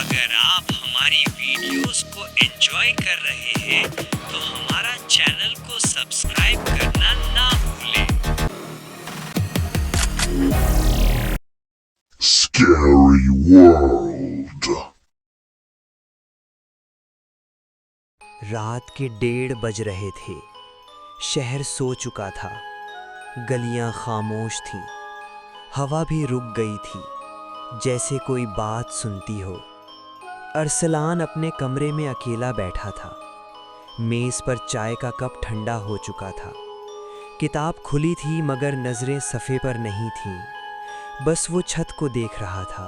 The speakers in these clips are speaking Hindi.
अगर आप हमारी वीडियोस को एंजॉय कर रहे हैं तो हमारा चैनल को सब्सक्राइब करना ना भूलें। Scary World. रात के 1:30 बज रहे थे। शहर सो चुका था। गलियां खामोश थीं। हवा भी रुक गई थी, जैसे कोई बात सुनती हो। अरसलान अपने कमरे में अकेला बैठा था। मेज़ पर चाय का कप ठंडा हो चुका था। किताब खुली थी मगर नज़रें सफ़े पर नहीं थीं। बस वो छत को देख रहा था,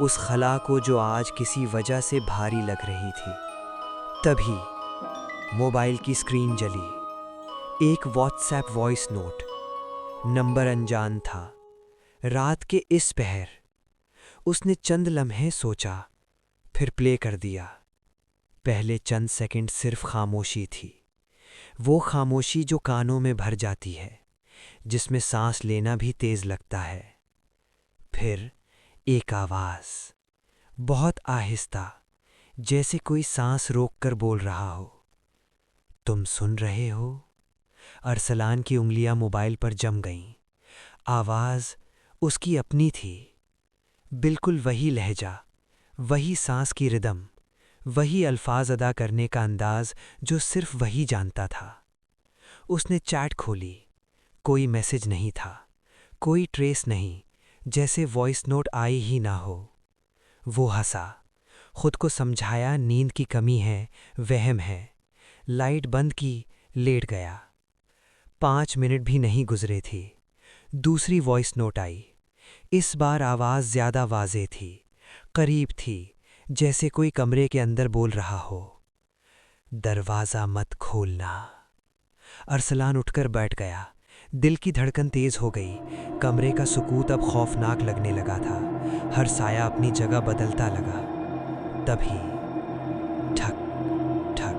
उस खला को जो आज किसी वजह से भारी लग रही थी। तभी मोबाइल की स्क्रीन जली। एक व्हाट्सएप वॉइस नोट। नंबर अनजान था। रात के इस पहर। उसने चंद लम्हे सोचा, फिर प्ले कर दिया। पहले चंद सेकंड सिर्फ खामोशी थी। वो खामोशी जो कानों में भर जाती है, जिसमें सांस लेना भी तेज लगता है। फिर एक आवाज़, बहुत आहिस्ता, जैसे कोई सांस रोककर बोल रहा हो, तुम सुन रहे हो? अरसलान की उंगलियां मोबाइल पर जम गईं। आवाज़ उसकी अपनी थी। बिल्कुल वही लहजा, वही सांस की रिदम, वही अल्फाज अदा करने का अंदाज जो सिर्फ वही जानता था। उसने चैट खोली। कोई मैसेज नहीं था, कोई ट्रेस नहीं, जैसे वॉइस नोट आई ही ना हो। वो हंसा, खुद को समझाया नींद की कमी है, वहम है। लाइट बंद की, लेट गया। 5 मिनट भी नहीं गुजरे थे, दूसरी वॉइस नोट आई। इस बार आवाज़ ज़्यादा वाज़े थी, करीब थी, जैसे कोई कमरे के अंदर बोल रहा हो, दरवाज़ा मत खोलना। अरसलान उठकर बैठ गया। दिल की धड़कन तेज़ हो गई। कमरे का सुकूत अब खौफनाक लगने लगा था। हर साया अपनी जगह बदलता लगा। तभी ठक ठक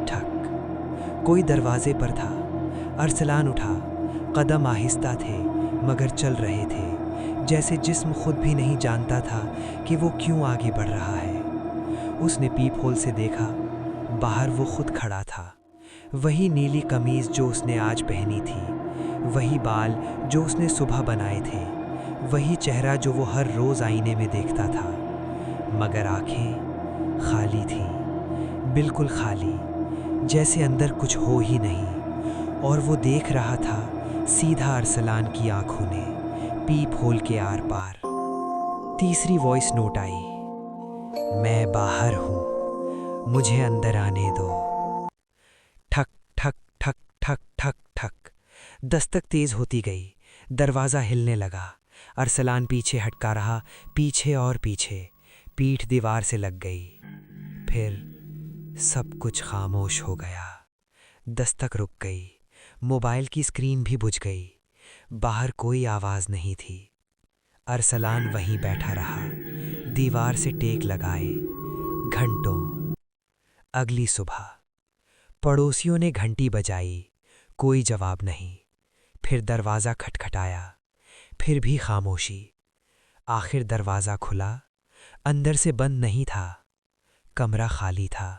ठक, कोई दरवाजे पर था। अरसलान उठा। कदम आहिस्ता थे मगर चल रहे थे, जैसे जिस्म खुद भी नहीं जानता था कि वो क्यों आगे बढ़ रहा है। उसने पीप होल से देखा। बाहर वो खुद खड़ा था। वही नीली कमीज जो उसने आज पहनी थी, वही बाल जो उसने सुबह बनाए थे, वही चेहरा जो वो हर रोज़ आईने में देखता था। मगर आंखें खाली थीं, बिल्कुल खाली, जैसे अंदर कुछ हो ही नहीं। और वो देख रहा था सीधा अरसलान की आंखों ने, पीप होल के आर पार। तीसरी वॉइस नोट आई, मैं बाहर हूँ, मुझे अंदर आने दो। ठक ठक ठक ठक ठक ठक, दस्तक तेज होती गई। दरवाज़ा हिलने लगा। अरसलान पीछे हटका रहा, पीछे और पीछे। पीठ दीवार से लग गई। फिर सब कुछ खामोश हो गया। दस्तक रुक गई। मोबाइल की स्क्रीन भी बुझ गई। बाहर कोई आवाज़ नहीं थी। अरसलान वहीं बैठा रहा, दीवार से टेक लगाए। घंटों। अगली सुबह पड़ोसियों ने घंटी बजाई, कोई जवाब नहीं। फिर दरवाज़ा खटखटाया, फिर भी खामोशी। आखिर दरवाज़ा खुला। अंदर से बंद नहीं था। कमरा खाली था।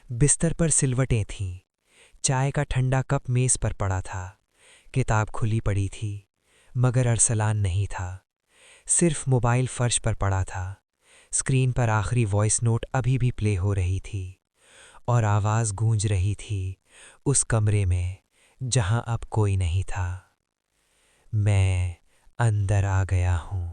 बिस्तर पर सिलवटें थीं। चाय का ठंडा कप मेज़ पर पड़ा था। किताब खुली पड़ी थी, मगर अरसलान नहीं था। सिर्फ मोबाइल फर्श पर पड़ा था। स्क्रीन पर आखिरी वॉइस नोट अभी भी प्ले हो रही थी, और आवाज़ गूंज रही थी उस कमरे में जहां अब कोई नहीं था। मैं अंदर आ गया हूँ।